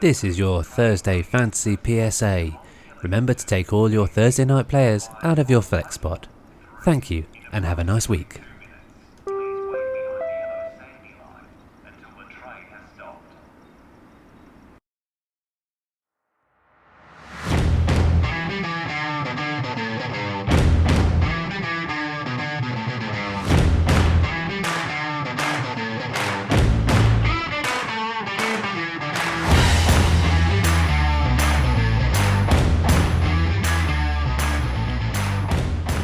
This is your Thursday Fantasy PSA. Remember to take all your Thursday night players out of your flex spot. Thank you, and have a nice week.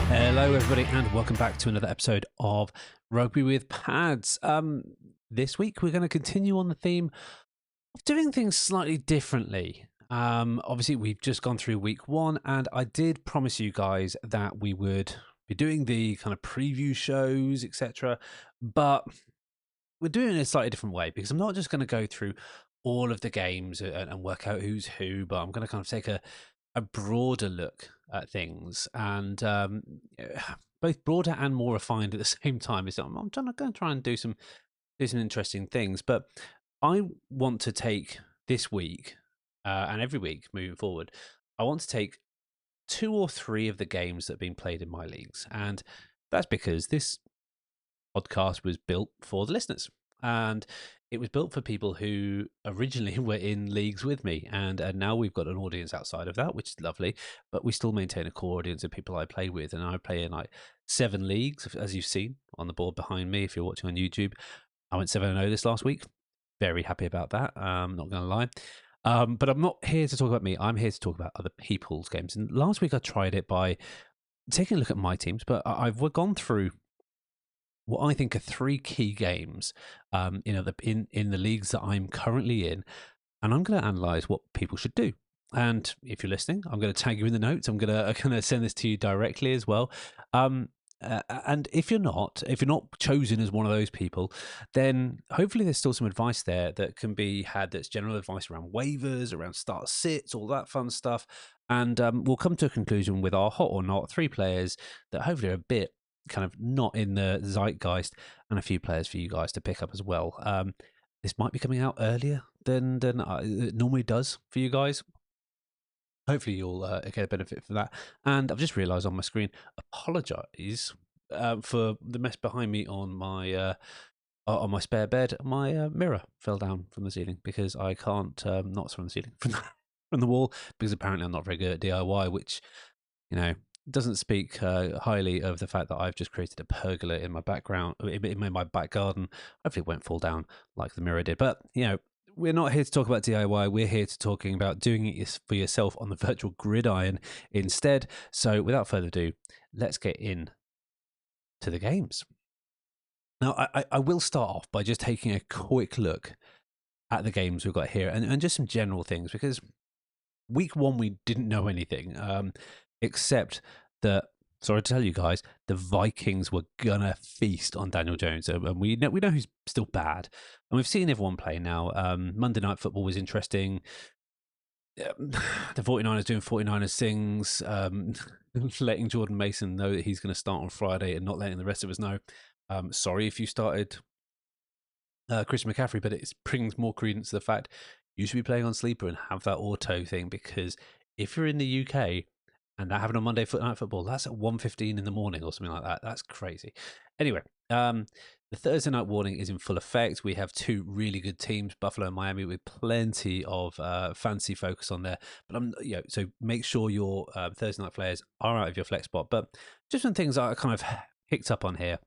Hello everybody and welcome back to another episode of Rugby with Pads. This week we're going to continue on the theme of doing things slightly differently. Obviously we've just gone through week one and I did promise you guys that we would be doing the kind of preview shows, etc. But we're doing it in a slightly different way because I'm not just going to go through all of the games and work out who's who, but I'm going to kind of take a broader look at things and both broader and more refined at the same time. I'm going to try and do some interesting things, but I want to take this week and every week moving forward, I want to take 2 or 3 of the games that have been played in my leagues, and that's because this podcast was built for the listeners and it was built for people who originally were in leagues with me, and now we've got an audience outside of that, which is lovely, but we still maintain a core audience of people I play with, and I play in like 7 leagues, as you've seen on the board behind me if you're watching on YouTube. I went 7-0 this last week. Very happy about that, not going to lie. But I'm not here to talk about me. I'm here to talk about other people's games. And last week I tried it by taking a look at my teams, but I've gone through what I think are 3 key games in the leagues that I'm currently in, and I'm going to analyze what people should do. And if you're listening, I'm going to tag you in the notes. I'm going to send this to you directly as well. And if you're not chosen as one of those people, then hopefully there's still some advice there that can be had. That's general advice around waivers, around start sits, all that fun stuff. And we'll come to a conclusion with our hot or not 3 players that hopefully are a bit kind of not in the zeitgeist, and a few players for you guys to pick up as well. This might be coming out earlier than it normally does for you guys. Hopefully you'll get a benefit from that. And I've just realised on my screen, apologise for the mess behind me on my spare bed. My mirror fell down from the ceiling because I can't not from the ceiling from the wall, because apparently I'm not very good at DIY, which, you know, doesn't speak highly of the fact that I've just created a pergola in my background, in my back garden. Hopefully it won't fall down like the mirror did. But, you know, we're not here to talk about DIY. We're here to talking about doing it for yourself on the virtual gridiron instead. So without further ado, let's get in to the games. Now, I will start off by just taking a quick look at the games we've got here and just some general things, because week one we didn't know anything. Except that, sorry to tell you guys, the Vikings were gonna feast on Daniel Jones, and we know he's still bad, and we've seen everyone play now. Monday Night Football was interesting. The 49ers doing 49ers things, letting Jordan Mason know that he's going to start on Friday and not letting the rest of us know. Sorry if you started Christian McCaffrey, but it brings more credence to the fact you should be playing on Sleeper and have that auto thing, because if you're in the UK and that happened on Monday Night Football, that's at 1:15 in the morning or something like that. That's crazy. Anyway, the Thursday night warning is in full effect. We have 2 really good teams, Buffalo and Miami, with plenty of fancy focus on there. But so make sure your Thursday night players are out of your flex spot. But just some things I kind of picked up on here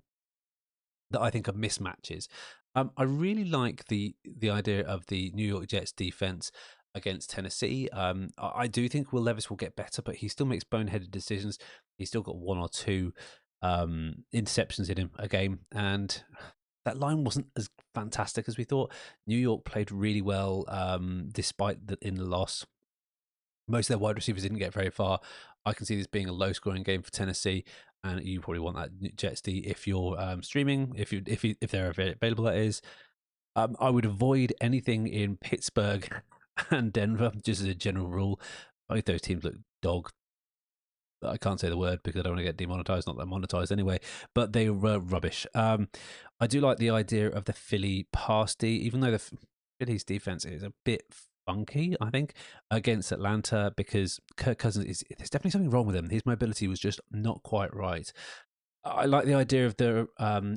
that I think are mismatches. I really like the idea of the New York Jets defense against Tennessee. I do think Will Levis will get better, but he still makes boneheaded decisions. He's still got 1 or 2 interceptions in him a game, and that line wasn't as fantastic as we thought. New York played really well despite in the loss. Most of their wide receivers didn't get very far. I can see this being a low-scoring game for Tennessee, and you probably want that Jets D if you're streaming, if they're available. That is, I would avoid anything in Pittsburgh and Denver, just as a general rule. Both those teams look dog. I can't say the word because I don't want to get demonetized. Not that I'm monetized anyway, but they were rubbish. I do like the idea of the Philly pass D, even though the Phillies defense is a bit funky, I think, against Atlanta because Kirk Cousins there's definitely something wrong with him. His mobility was just not quite right. I like the idea of the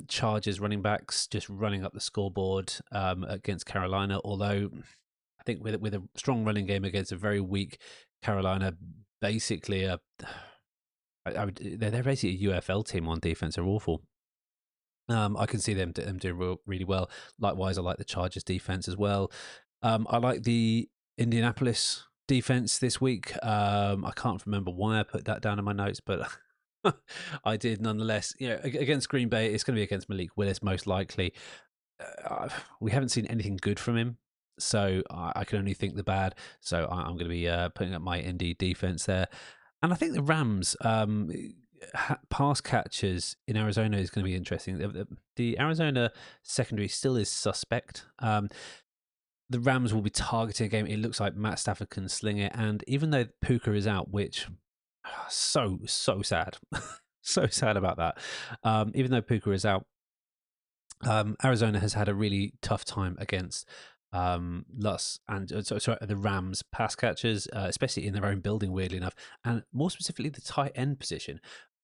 Chargers running backs just running up the scoreboard against Carolina, although I think with a strong running game against a very weak Carolina, basically they're basically a UFL team on defense. They're awful. I can see them doing really well. Likewise, I like the Chargers defense as well. I like the Indianapolis defense this week. I can't remember why I put that down in my notes, but I did nonetheless. Against Green Bay, it's going to be against Malik Willis most likely. We haven't seen anything good from him, so I can only think the bad. So I'm going to be putting up my Indy defense there, and I think the Rams pass catchers in Arizona is going to be interesting. The Arizona secondary still is suspect. The Rams will be targeting a game. It looks like Matt Stafford can sling it, and even though Puka is out, which so sad, so sad about that. Even though Puka is out, Arizona has had a really tough time against Luss and the Rams pass catchers, especially in their own building, weirdly enough, and more specifically the tight end position.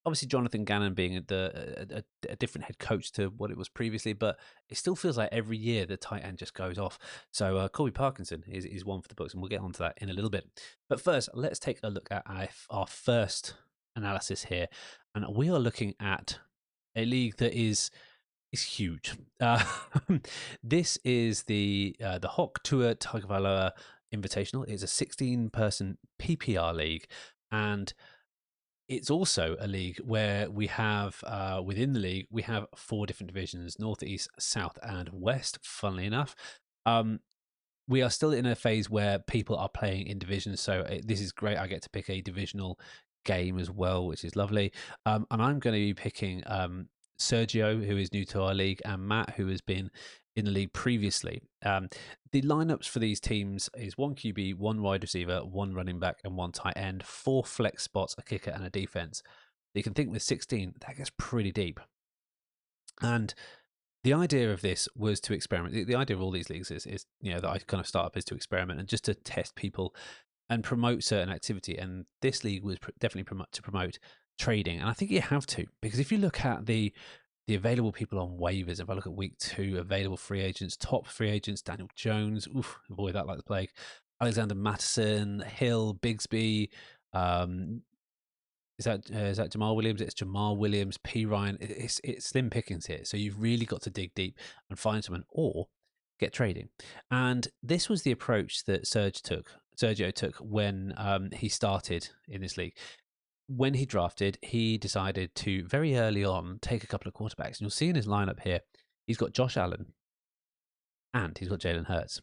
Obviously, Jonathan Gannon being a different head coach to what it was previously, but it still feels like every year the tight end just goes off. So Colby Parkinson is one for the books, and we'll get onto that in a little bit. But first, let's take a look at our first analysis here, and we are looking at a league that is huge. This is the Hawk Tour Tagovailoa Invitational. It's a 16-person PPR league, and it's also a league where we have, within the league, we have 4 different divisions: North, East, South, and West, funnily enough. We are still in a phase where people are playing in divisions, so this is great. I get to pick a divisional game as well, which is lovely. And I'm going to be picking Sergio, who is new to our league, and Matt, who has been in the league previously. The lineups for these teams is 1 QB, 1 wide receiver, 1 running back, and 1 tight end, 4 flex spots, a kicker, and a defense. You can think with 16, that gets pretty deep. And the idea of this was to experiment. The idea of all these leagues is that I kind of start up is to experiment and just to test people and promote certain activity. And this league was definitely to promote trading. And I think you have to, because if you look at the available people on waivers, if I look at week 2, available free agents, top free agents, Daniel Jones, avoid that like the plague, Alexander Mattison, Hill, Bigsby, is that Jamal Williams? It's Jamal Williams, P. Ryan. It's slim pickings here. So you've really got to dig deep and find someone or get trading. And this was the approach that Sergio took when he started in this league. When he drafted, he decided to very early on take a couple of quarterbacks. And you'll see in his lineup here, he's got Josh Allen and he's got Jalen Hurts.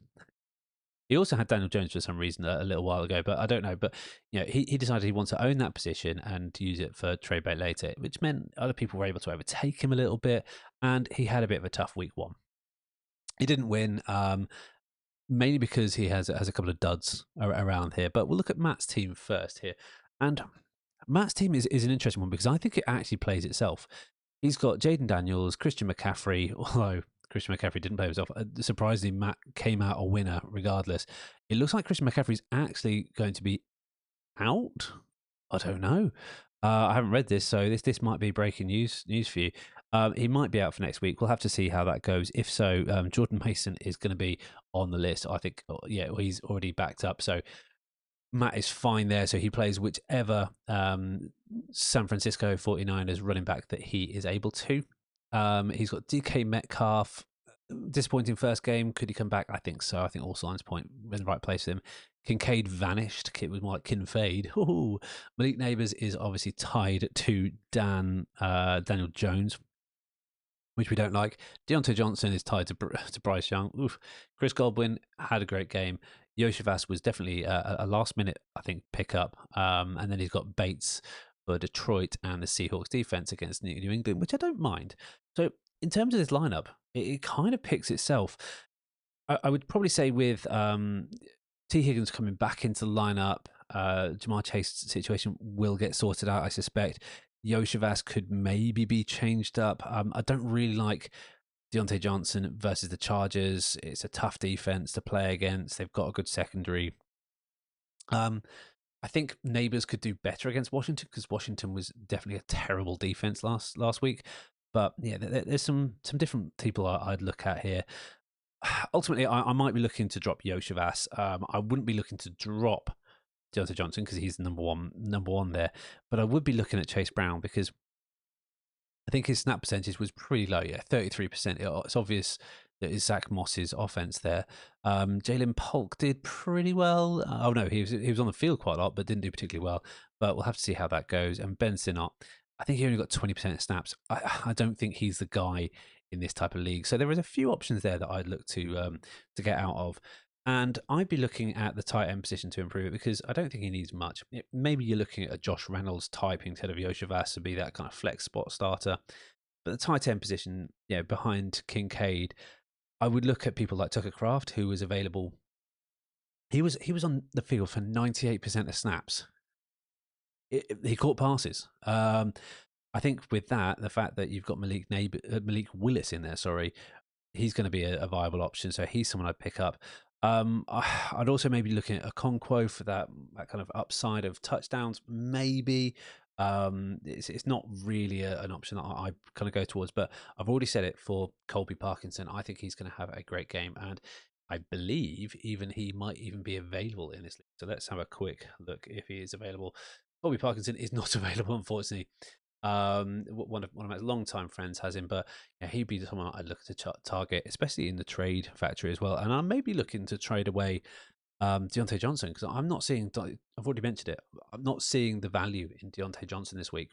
He also had Daniel Jones for some reason a little while ago, but I don't know. But he decided he wants to own that position and use it for trade bait later, which meant other people were able to overtake him a little bit, and he had a bit of a tough week 1. He didn't win, mainly because he has a couple of duds around here. But we'll look at Matt's team first here, and Matt's team is an interesting one because I think it actually plays itself. He's got Jaden Daniels, Christian McCaffrey, although Christian McCaffrey didn't play himself. Surprisingly, Matt came out a winner regardless. It looks like Christian McCaffrey's actually going to be out. I don't know. I haven't read this, so this might be breaking news for you. He might be out for next week. We'll have to see how that goes. If so, Jordan Mason is going to be on the list. I think, he's already backed up. So Matt is fine there. So he plays whichever San Francisco 49ers running back that he is able to. He's got DK Metcalf. Disappointing first game. Could he come back? I think so. I think all signs point in the right place for him. Kincaid vanished. It was more like Kinfade. Malik Neighbors is obviously tied to Daniel Jones, which we don't like. Deontay Johnson is tied to Bryce Young. Chris Godwin had a great game. Yoshivas was definitely a last-minute, I think, pickup. And then he's got Bates for Detroit and the Seahawks defense against New England, which I don't mind. So in terms of this lineup, it kind of picks itself. I would probably say with T. Higgins coming back into the lineup, Jamar Chase's situation will get sorted out, I suspect. Yoshivas could maybe be changed up. I don't really like Deontay Johnson versus the Chargers. It's a tough defense to play against. They've got a good secondary. I think Neighbors could do better against Washington because Washington was definitely a terrible defense last week. But yeah, there's some different people I'd look at here. Ultimately, I might be looking to drop Yoshavas. I wouldn't be looking to drop Deontay Johnson because he's number one there. But I would be looking at Chase Brown because I think his snap percentage was pretty low. Yeah, 33%. It's obvious that it's Zach Moss's offense there. Jalen Polk did pretty well. Oh no, he was on the field quite a lot, but didn't do particularly well. But we'll have to see how that goes. And Ben Sinnott, I think he only got 20% of snaps. I don't think he's the guy in this type of league. So there is a few options there that I'd look to get out of. And I'd be looking at the tight end position to improve it because I don't think he needs much. Maybe you're looking at a Josh Reynolds type instead of Yoshavas to be that kind of flex spot starter. But the tight end position, behind Kincaid, I would look at people like Tucker Kraft, who was available. He was on the field for 98% of snaps. He caught passes. I think with that, the fact that you've got Malik Willis in there, he's going to be a viable option. So he's someone I'd pick up. I'd also maybe looking at a Okonkwo for that kind of upside of touchdowns. Maybe it's not really an option that I kind of go towards, but I've already said it for Colby Parkinson. I think he's going to have a great game, and I believe even he might even be available in this league. So let's have a quick look if he is available. Colby Parkinson is not available, unfortunately. One of my longtime friends has him, but he'd be someone I'd look to target, especially in the trade factory as well. And I'm maybe looking to trade away Deontay Johnson because I'm not seeing. I've already mentioned it. I'm not seeing the value in Deontay Johnson this week.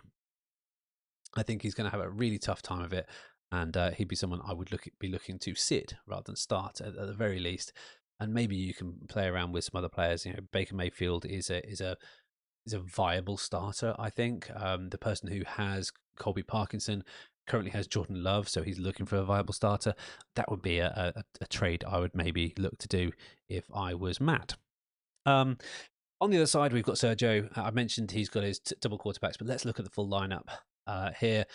I think he's going to have a really tough time of it, and he'd be someone I would be looking to sit rather than start at the very least. And maybe you can play around with some other players. Baker Mayfield is a viable starter, I think. The person who has Colby Parkinson currently has Jordan Love, so he's looking for a viable starter. That would be a trade I would maybe look to do if I was Matt. On the other side, we've got Sergio. I mentioned he's got his double quarterbacks, but let's look at the full lineup here.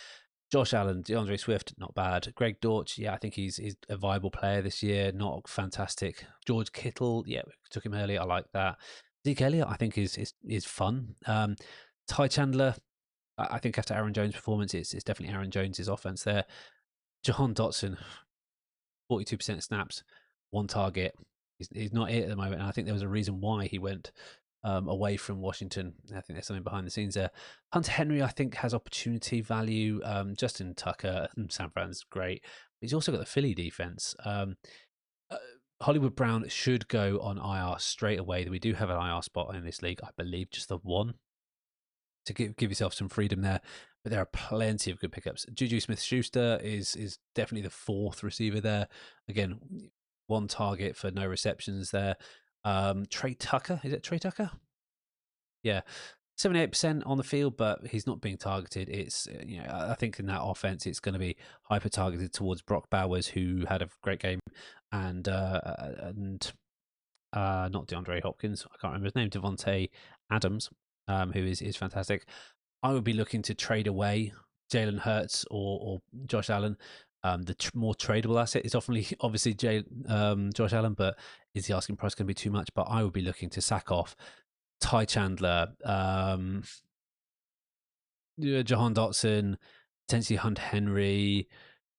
Josh Allen, DeAndre Swift, not bad. Greg Dortch, I think he's a viable player this year, not fantastic. George Kittle, we took him earlier. I like that. Zeke Elliott, I think, is fun. Ty Chandler, I think after Aaron Jones' performance, it's definitely Aaron Jones' offense there. Jahan Dotson, 42% snaps, one target. He's not it at the moment, and I think there was a reason why he went away from Washington. I think there's something behind the scenes there. Hunter Henry, I think, has opportunity value. Justin Tucker, San Fran's great. But he's also got the Philly defense. Hollywood Brown should go on IR straight away. We do have an IR spot in this league, I believe, just the one to give yourself some freedom there. But there are plenty of good pickups. Juju Smith-Schuster is definitely the fourth receiver there. Again, one target for no receptions there. Trey Tucker, is it Trey Tucker? Yeah. 78% on the field, but he's not being targeted. It's I think in that offense, it's going to be hyper targeted towards Brock Bowers, who had a great game, and not DeAndre Hopkins. I can't remember his name. Devontae Adams, who is fantastic. I would be looking to trade away Jalen Hurts or Josh Allen. The more tradable asset is obviously Josh Allen, but is the asking price going to be too much? But I would be looking to sack off Ty Chandler, Jahan Dotson, potentially Hunter Henry,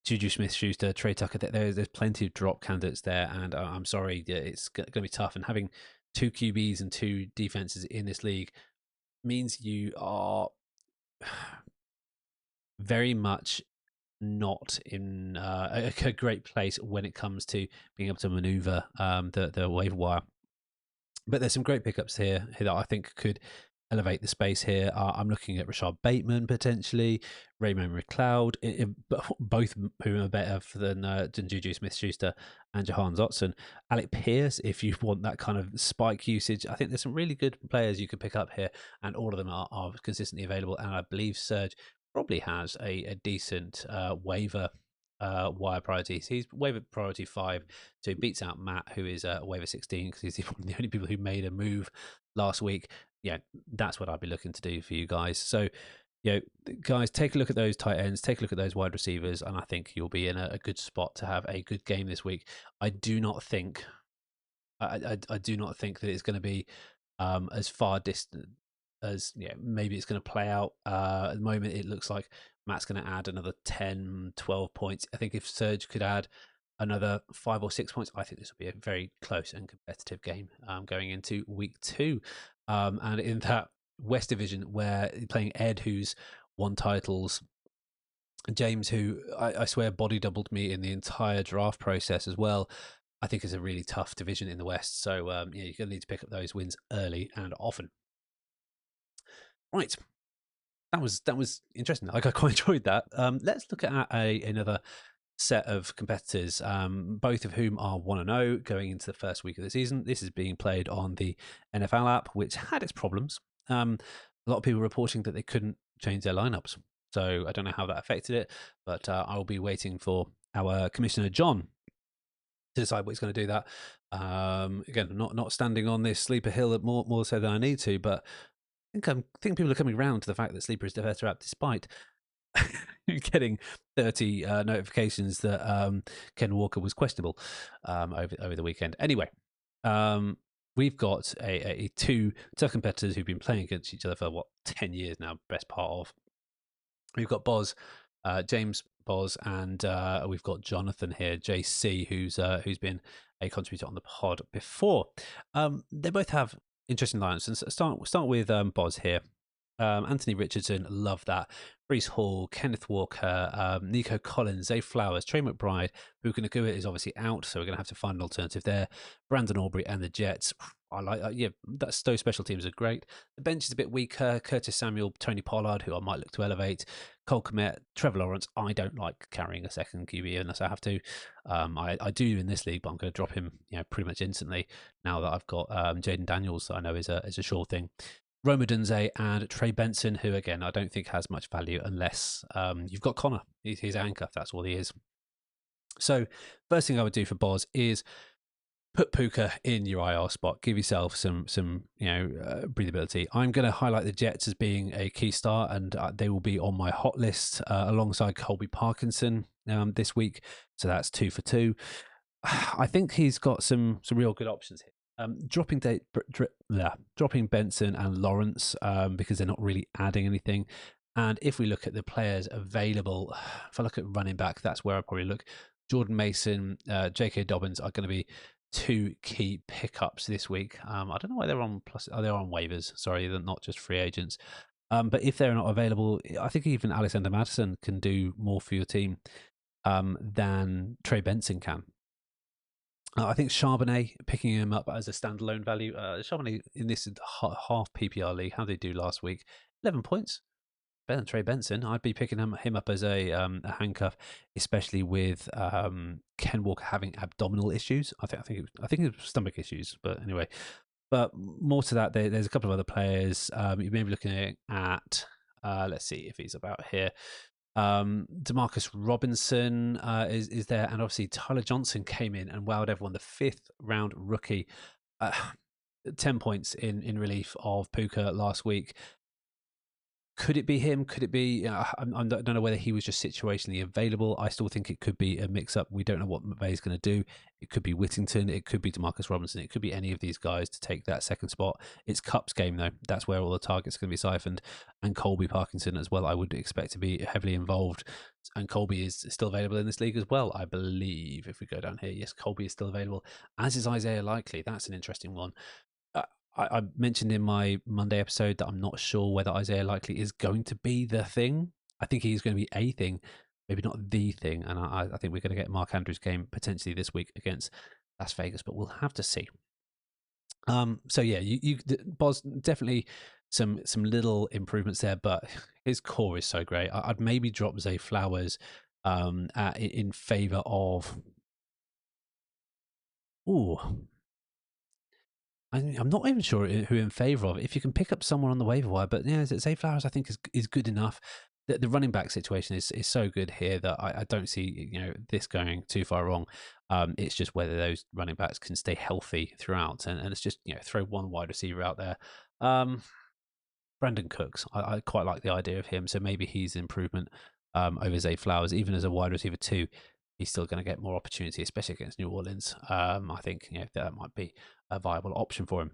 Juju Smith-Schuster, Trey Tucker. There's plenty of drop candidates there, and I'm sorry, it's going to be tough. And having two QBs and two defenses in this league means you are very much not in a great place when it comes to being able to maneuver the waiver wire. But there's some great pickups here that I think could elevate the space here. I'm looking at Rashad Bateman potentially, Raymond McLeod, both who are better than Juju Smith-Schuster and Jahan Dotson. Alec Pierce, if you want that kind of spike usage, I think there's some really good players you could pick up here, and all of them are consistently available. And I believe Serge probably has a decent waiver wire priority. So he's waiver priority 5, so he beats out Matt, who is waiver 16, because he's one of the only people who made a move last week. That's what I'd be looking to do for you guys. So guys, take a look at those tight ends, take a look at those wide receivers, and I think you'll be in a good spot to have a good game this week. I do not think, I do not think that it's going to be as far distant as maybe it's going to play out. At the moment, it looks like Matt's going to add another 10, 12 points. I think if Serge could add another 5 or 6 points, I think this will be a very close and competitive game going into week 2. And in that West Division, where you're playing Ed, who's won titles, James, who I swear body doubled me in the entire draft process as well. I think is a really tough division in the West. So you're going to need to pick up those wins early and often. Right, that was interesting. I quite enjoyed that. Let's look at another set of competitors, both of whom are 1-0 going into the first week of the season. This is being played on the NFL app, which had its problems. A lot of people reporting that they couldn't change their lineups. So I don't know how that affected it, but I'll be waiting for our commissioner, John, to decide what he's going to do that. Again, not standing on this sleeper hill more so than I need to, but I think people are coming around to the fact that Sleeper is the better app, despite getting 30 notifications that Ken Walker was questionable over the weekend. Anyway, we've got a two tough competitors who've been playing against each other for 10 years now, best part of. We've got James Boz, and we've got Jonathan here, JC, who's been a contributor on the pod before. They both have interesting lines, and start with Boz here. Anthony Richardson, love that. Brees Hall, Kenneth Walker, Nico Collins, Zay Flowers, Trey McBride. Buka Nakua is obviously out, so we're going to have to find an alternative there. Brandon Aubrey and the Jets. I like that. Yeah, those special teams are great. The bench is a bit weaker. Curtis Samuel, Tony Pollard, who I might look to elevate. Cole Kmet, Trevor Lawrence. I don't like carrying a second QB unless I have to. I do in this league, but I'm going to drop him, pretty much instantly now that I've got Jaden Daniels, that I know is a sure thing. Roma Dunze and Trey Benson, who again I don't think has much value unless you've got Connor. He's a handcuff. That's all he is. So first thing I would do for Boz is put Puka in your IR spot. Give yourself some breathability. I'm going to highlight the Jets as being a key start, and they will be on my hot list alongside Colby Parkinson this week. So that's 2 for 2. I think he's got some real good options here. Dropping Benson and Lawrence because they're not really adding anything. And if we look at the players available, if I look at running back, that's where I probably look. Jordan Mason, J.K. Dobbins are going to be 2 key pickups this week. I don't know why they're on plus. Oh, they're on waivers. Sorry, they're not just free agents. But if they're not available, I think even Alexander Madison can do more for your team than Trey Benson can. I think Charbonnet, picking him up as a standalone value. Charbonnet in this half PPR league, how did they do last week? 11 points. Better than Trey Benson. I'd be picking him up as a handcuff, especially with Ken Walker having abdominal issues. I think it was stomach issues, but anyway. But more to that, there's a couple of other players. You may be looking at. Let's see if he's about here. Demarcus Robinson is there, and obviously Tyler Johnson came in and wowed everyone. The 5th round rookie, 10 points in relief of Puka last week. Could it be him? Could it be? I don't know whether he was just situationally available. I still think it could be a mix-up. We don't know what McVay's going to do. It could be Whittington. It could be Demarcus Robinson. It could be any of these guys to take that second spot. It's Cup's game, though. That's where all the targets are going to be siphoned. And Colby Parkinson as well, I would expect to be heavily involved. And Colby is still available in this league as well, I believe. If we go down here, yes, Colby is still available, as is Isaiah Likely. That's an interesting one. I mentioned in my Monday episode that I'm not sure whether Isaiah Likely is going to be the thing. I think he's going to be a thing, maybe not the thing. And I think we're going to get Mark Andrews' game potentially this week against Las Vegas, but we'll have to see. So yeah, Boz, definitely some little improvements there, but his core is so great. I'd maybe drop Zay Flowers in favor of. I'm not even sure who in favour of. If you can pick up someone on the waiver wire, but yeah, Zay Flowers I think is good enough. The running back situation is so good here that I don't see this going too far wrong. It's just whether those running backs can stay healthy throughout, and it's just throw one wide receiver out there. Brandon Cooks. I quite like the idea of him, so maybe he's an improvement over Zay Flowers. Even as a wide receiver too, he's still going to get more opportunity, especially against New Orleans. I think that might be a viable option for him.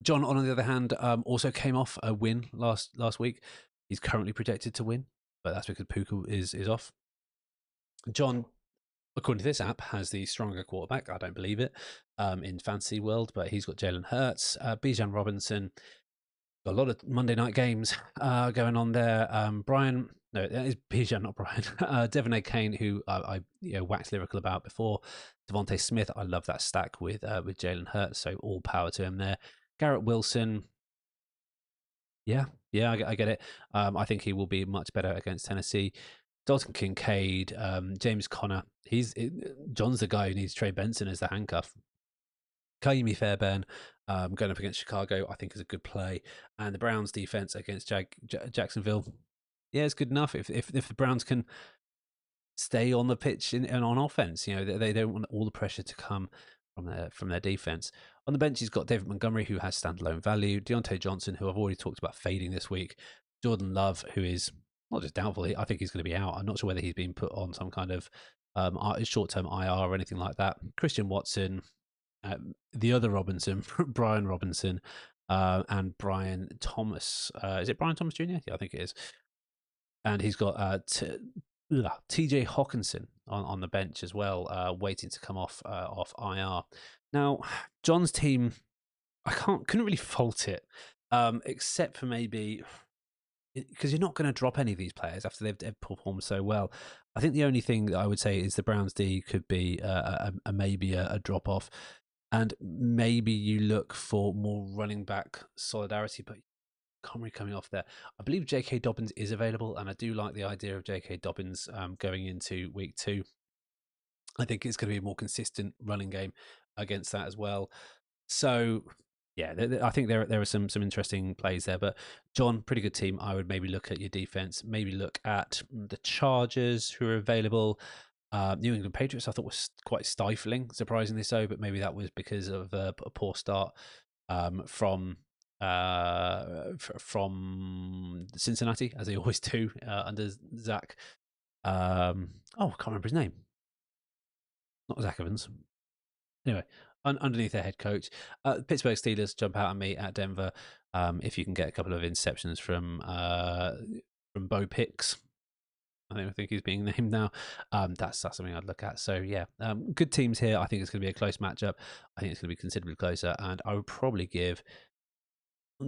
John, on the other hand, also came off a win last week. He's currently projected to win, but that's because Puka is off. John, according to this app, has the stronger quarterback. I don't believe it in fantasy world, but he's got Jalen Hurts, Bijan Robinson. Got a lot of Monday night games going on there. Brian, no, it is Bijan, not Brian. Devin A. Kane, who I waxed lyrical about before. Devontae Smith, I love that stack with Jalen Hurts, so all power to him there. Garrett Wilson, yeah, I get it. I think he will be much better against Tennessee. Dalton Kincaid, James Conner. John's the guy who needs Trey Benson as the handcuff. Kaimi Fairbairn going up against Chicago, I think is a good play. And the Browns defense against Jacksonville, yeah, it's good enough. If the Browns can stay on the pitch and on offense, they don't want all the pressure to come from their defense. On the bench, he's got David Montgomery, who has standalone value. Deontay Johnson, who I've already talked about fading this week. Jordan Love, who is not just doubtful, I think he's going to be out. I'm not sure whether he's been put on some kind of short-term IR or anything like that. Christian Watson, the other Robinson, Brian Robinson, and Brian Thomas. Is it Brian Thomas Jr.? Yeah, I think it is. And he's got TJ Hawkinson on the bench as well, waiting to come off IR. Now, John's team, I couldn't really fault it, except for maybe because you're not going to drop any of these players after they've performed so well. I think the only thing that I would say is the Browns D could be maybe a drop off, and maybe you look for more running back solidarity, but Comrie coming off there. I believe J.K. Dobbins is available, and I do like the idea of J.K. Dobbins going into week 2. I think it's going to be a more consistent running game against that as well. So, yeah, I think there are some interesting plays there. But John, pretty good team. I would maybe look at your defense. Maybe look at the Chargers who are available. New England Patriots I thought was quite stifling, surprisingly so. But maybe that was because of a poor start from Cincinnati, as they always do under Zach. I can't remember his name. Not Zach Evans. Anyway, underneath their head coach, Pittsburgh Steelers jump out at me at Denver. If you can get a couple of interceptions from Bo Picks, I think he's being named now. That's something I'd look at. So yeah, good teams here. I think it's going to be a close matchup. I think it's going to be considerably closer, and I would probably give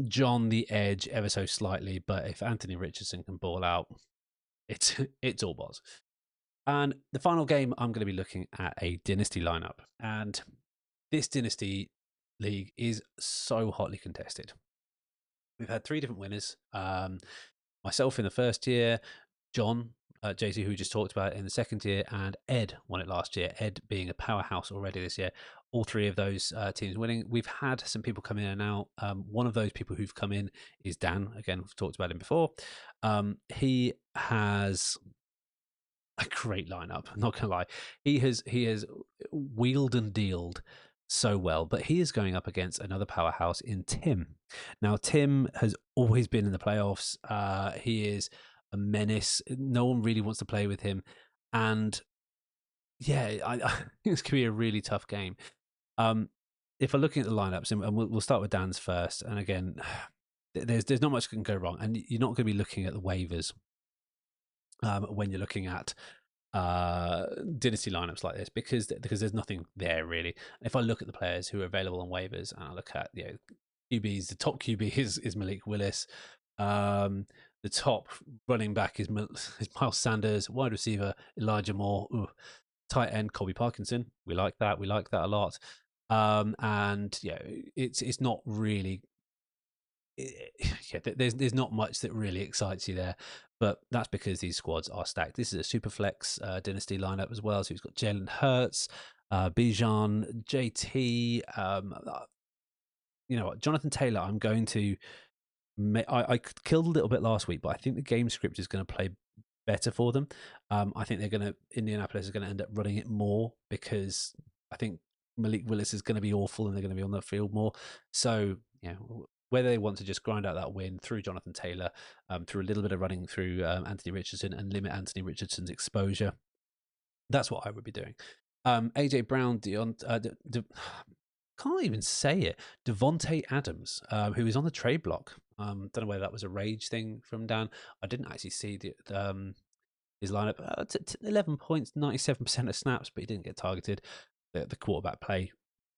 John the edge ever so slightly. But if Anthony Richardson can ball out, it's all balls. And the final game, I'm going to be looking at a Dynasty lineup. And this Dynasty league is so hotly contested. We've had 3 different winners. Myself in the first year, John, JC, who we just talked about in the second year, and Ed won it last year. Ed being a powerhouse already this year. All 3 of those teams winning. We've had some people come in and out. One of those people who've come in is Dan. Again, we've talked about him before. He has a great lineup. I'm not gonna lie, he has wheeled and dealed so well, but he is going up against another powerhouse in Tim. Now, Tim has always been in the playoffs. He is a menace. No one really wants to play with him, and yeah, I think this could be a really tough game. If I'm looking at the lineups, and we'll start with Dan's first, and again, there's not much that can go wrong, and you're not going to be looking at the waivers when you're looking at dynasty lineups like this because there's nothing there really. If I look at the players who are available on waivers and I look at QBs, the top QB is Malik Willis. The top running back is Miles Sanders. Wide receiver Elijah Moore. Ooh. Tight end Colby Parkinson. We like that a lot. And it's not really. There's not much that really excites you there, but that's because these squads are stacked. This is a super flex dynasty lineup as well. So he's got Jalen Hurts, Bijan, JT. You know what, Jonathan Taylor. I'm going to. I killed a little bit last week, but I think the game script is going to play better for them. I think Indianapolis is going to end up running it more because I think Malik Willis is going to be awful and they're going to be on the field more. So whether they want to just grind out that win through Jonathan Taylor, through a little bit of running through Anthony Richardson and limit Anthony Richardson's exposure. That's what I would be doing. AJ Brown, can't even say it. Devontae Adams, who is on the trade block. Don't know whether that was a rage thing from Dan. I didn't actually see his lineup. 11 points, 97% of snaps, but he didn't get targeted. The quarterback play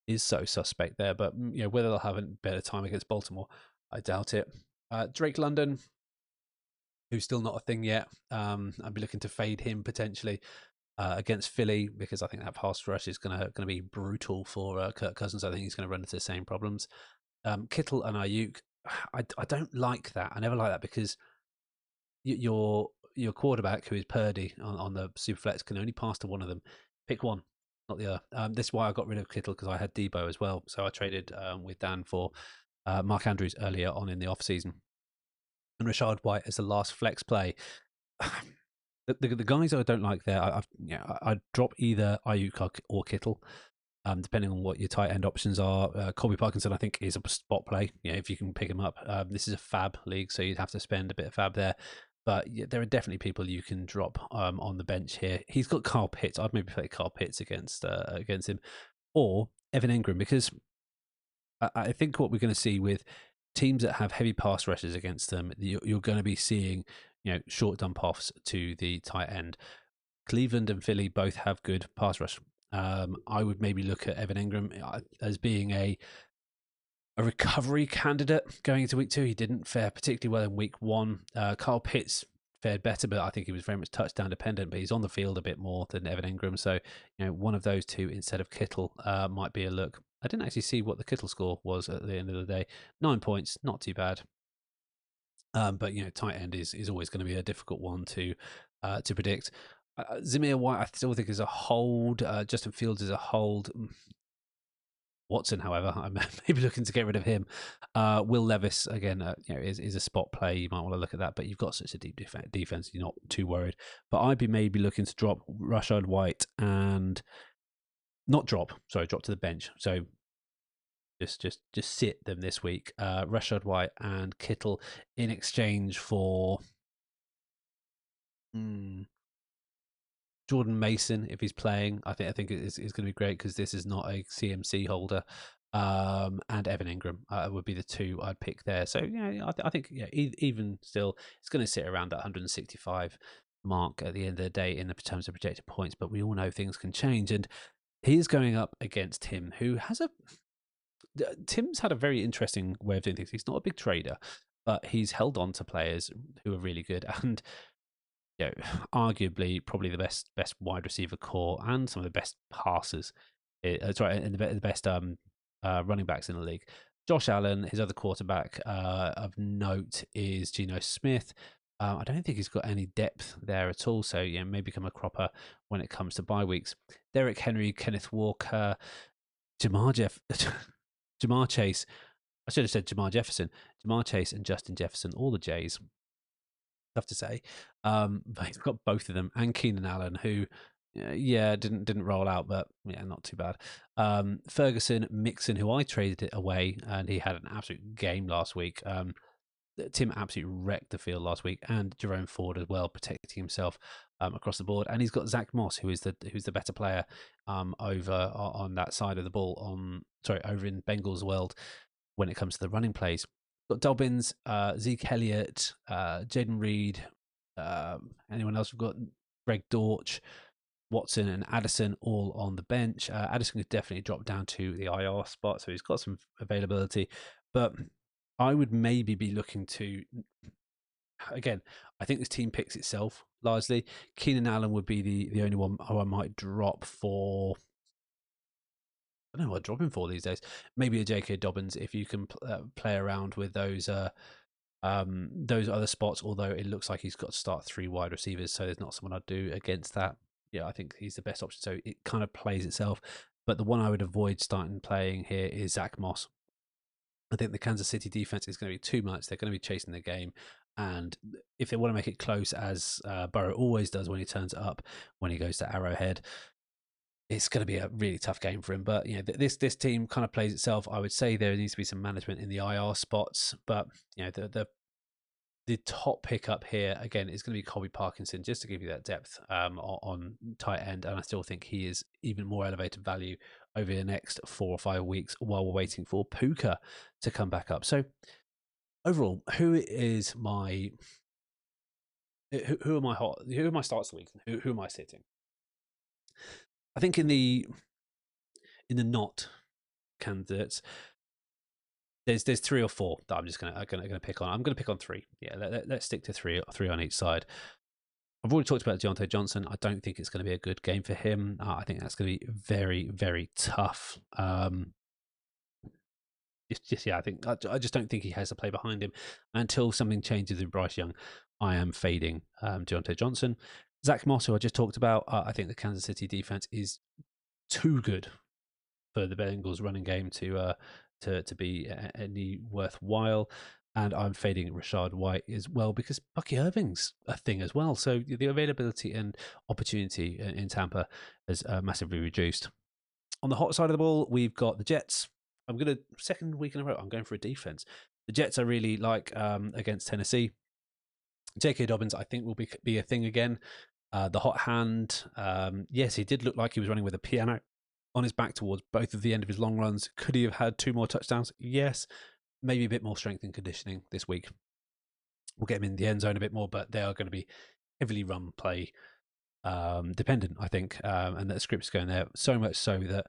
is so suspect there, but whether they'll have a better time against Baltimore, I doubt it. Drake London, who's still not a thing yet. I'd be looking to fade him potentially against Philly, because I think that pass rush is going to be brutal for Kirk Cousins. I think he's going to run into the same problems. Kittle and Ayuk, I don't like that. I never like that, because your quarterback, who is Purdy on the Superflex, can only pass to one of them. Pick one, not the other. This is why I got rid of Kittle, because I had Debo as well. So I traded with Dan for Mark Andrews earlier on in the offseason. And Rashad White as the last flex play. The guys I don't like there, I'd drop either Ayuk or Kittle, depending on what your tight end options are. Colby Parkinson, I think, is a spot play. If you can pick him up. This is a fab league, so you'd have to spend a bit of fab there. But there are definitely people you can drop on the bench here. He's got Kyle Pitts. I'd maybe play Kyle Pitts against him, or Evan Ingram, because I think what we're going to see with teams that have heavy pass rushes against them, you're going to be seeing short dump offs to the tight end. Cleveland and Philly both have good pass rush. I would maybe look at Evan Ingram as being a recovery candidate going into week 2. He didn't fare particularly well in week 1. Kyle Pitts fared better, but I think he was very much touchdown dependent, but he's on the field a bit more than Evan Ingram. So, one of those two instead of Kittle might be a look. I didn't actually see what the Kittle score was at the end of the day. 9 points, not too bad. But tight end is always going to be a difficult one to predict. Zamir White, I still think is a hold. Justin Fields is a hold. Watson, however, I'm maybe looking to get rid of him. Will Levis, again, is a spot play. You might want to look at that, but you've got such a deep defense, you're not too worried. But I'd be maybe looking to drop Rashad White and drop to the bench. So just sit them this week. Rashad White and Kittle in exchange for Jordan Mason, if he's playing. I think it's going to be great, because this is not a CMC holder. And Evan Ingram would be the two I'd pick there. So I think even still, it's going to sit around that 165 mark at the end of the day in terms of projected points. But we all know things can change, and he's going up against Tim, who has Tim's had a very interesting way of doing things. He's not a big trader, but he's held on to players who are really good, and arguably probably the best wide receiver core and some of the best passers. And the best running backs in the league. Josh Allen, his other quarterback of note is Geno Smith. I don't think he's got any depth there at all, so may become a cropper when it comes to bye weeks. Derrick Henry, Kenneth Walker, Jamar Chase. I should have said Jamar Jefferson. Jamar Chase and Justin Jefferson, all the J's. Tough to say, but he's got both of them, and Keenan Allen, who didn't roll out, but not too bad. Ferguson, Mixon, who I traded it away, and he had an absolute game last week. Tim absolutely wrecked the field last week, and Jerome Ford as well, protecting himself across the board. And he's got Zach Moss, who's the better player over on that side of the ball. Over in Bengals world when it comes to the running plays. Got Dobbins, Zeke Elliott, Jaden Reed, anyone else? We've got Greg Dortch, Watson, and Addison all on the bench. Addison could definitely drop down to the IR spot, so he's got some availability. But I would maybe be looking to, again, I think this team picks itself largely. Keenan Allen would be the only one who I might drop for. I don't know what I'd drop him for these days. Maybe a J.K. Dobbins, if you can play around with those other spots, although it looks like he's got to start 3 wide receivers, so there's not someone I'd do against that. I think he's the best option, so it kind of plays itself. But the one I would avoid playing here is Zach Moss. I think the Kansas City defense is going to be too much. They're going to be chasing the game, and if they want to make it close, as Burrow always does when he turns it up, when he goes to Arrowhead, it's going to be a really tough game for him. But this team kind of plays itself. I would say there needs to be some management in the IR spots, but the top pickup here again is going to be Colby Parkinson, just to give you that depth on tight end, and I still think he is even more elevated value over the next 4 or 5 weeks while we're waiting for Puka to come back up. So overall, who are my starts of the week? Who am I sitting? I think in the not candidates, there's 3 or 4 that I'm just gonna pick on. I'm gonna pick on 3. Yeah, let's stick to three on each side. I've already talked about Deontay Johnson. I don't think it's going to be a good game for him. I think that's going to be very, very tough. I just don't think he has the play behind him. Until something changes with Bryce Young, I am fading Deontay Johnson. Zach Moss, who I just talked about, I think the Kansas City defense is too good for the Bengals running game to be any worthwhile. And I'm fading Rashad White as well because Bucky Irving's a thing as well. So the availability and opportunity in Tampa has massively reduced. On the hot side of the ball, we've got the Jets. I'm going to, second week in a row, I'm going for a defense. The Jets I really like against Tennessee. J.K. Dobbins, I think, will be a thing again. The hot hand, yes, he did look like he was running with a piano on his back towards both of the end of his long runs. Could he have had 2 more touchdowns? Yes. Maybe a bit more strength and conditioning this week. We'll get him in the end zone a bit more, but they are going to be heavily run play dependent, I think, and that the script's going there so much so that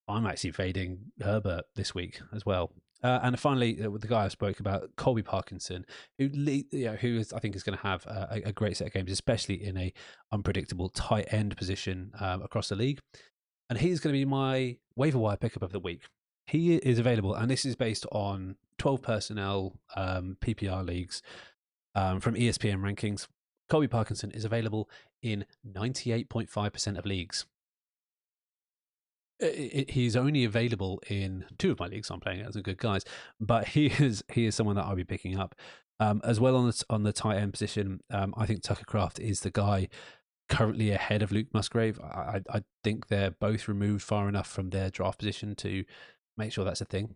I'm actually fading Herbert this week as well. And finally, the guy I spoke about, Colby Parkinson, who I think is going to have a great set of games, especially in a unpredictable tight end position across the league. And he's going to be my waiver wire pickup of the week. He is available, and this is based on 12 personnel PPR leagues from ESPN rankings. Colby Parkinson is available in 98.5% of leagues. He's only available in 2 of my leagues. I'm playing it as a good guys, but he is someone that I'll be picking up as well on the tight end position. I think Tucker Kraft is the guy currently ahead of Luke Musgrave. I think they're both removed far enough from their draft position to make sure that's a thing.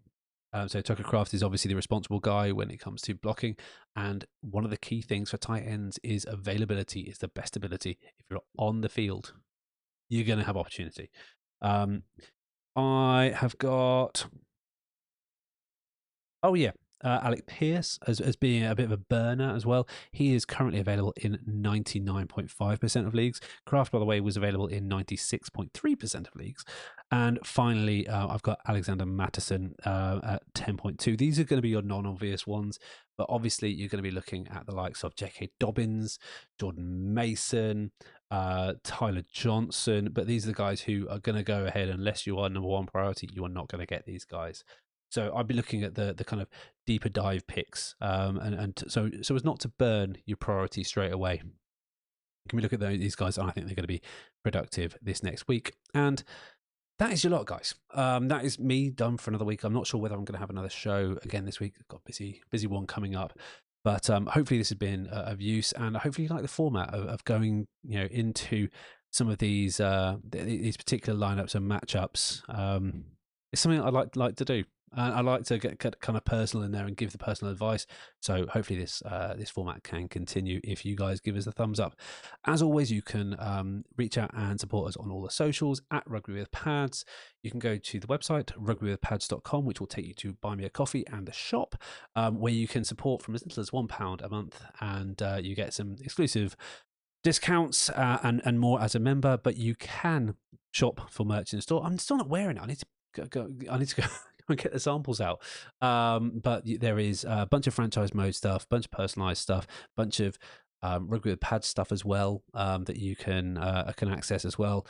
So Tucker Kraft is obviously the responsible guy when it comes to blocking. And one of the key things for tight ends is availability is the best ability. If you're on the field, you're going to have opportunity. I have got... Oh, yeah. Alec Pierce as being a bit of a burner as well. He is currently available in 99.5% of leagues. Kraft, by the way, was available in 96.3% of leagues. And finally, I've got Alexander Mattison at 10.2. These are going to be your non-obvious ones, but obviously you're going to be looking at the likes of J.K. Dobbins, Jordan Mason, Tyler Johnson. But these are the guys who are going to go ahead. Unless you are number 1 priority, you are not going to get these guys. So I'd be looking at the kind of deeper dive picks, and so as not to burn your priority straight away. Can we look at these guys? And I think they're going to be productive this next week. And that is your lot, guys. That is me done for another week. I'm not sure whether I'm going to have another show again this week. I've got a busy one coming up. But hopefully this has been of use, and hopefully you like the format of going into some of these particular lineups and matchups. It's something I'd like to do. And I like to get kind of personal in there and give the personal advice. So hopefully this format can continue if you guys give us a thumbs up. As always, you can reach out and support us on all the socials at Rugby with Pads. You can go to the website, rugbywithpads.com, which will take you to Buy Me a Coffee and the shop, where you can support from as little as £1 a month, and you get some exclusive discounts and more as a member. But you can shop for merch in the store. I'm still not wearing it. I need to go and get the samples out. But there is a bunch of franchise mode stuff, bunch of personalized stuff, bunch of Rugby with Pads stuff as well that you can access as well.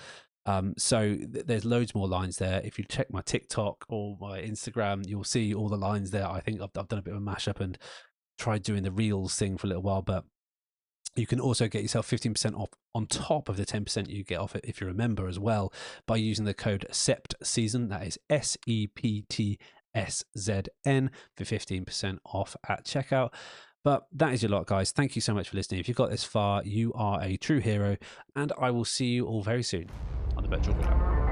So there's loads more lines there. If you check my TikTok or my Instagram, you'll see all the lines there. I think I've done a bit of a mashup and tried doing the Reels thing for a little while, but you can also get yourself 15% off on top of the 10% you get off it if you're a member as well by using the code SEPTSEASON. That is SEPTSZN for 15% off at checkout. But that is your lot, guys. Thank you so much for listening. If you've got this far, you are a true hero, and I will see you all very soon on the Virtual Grid.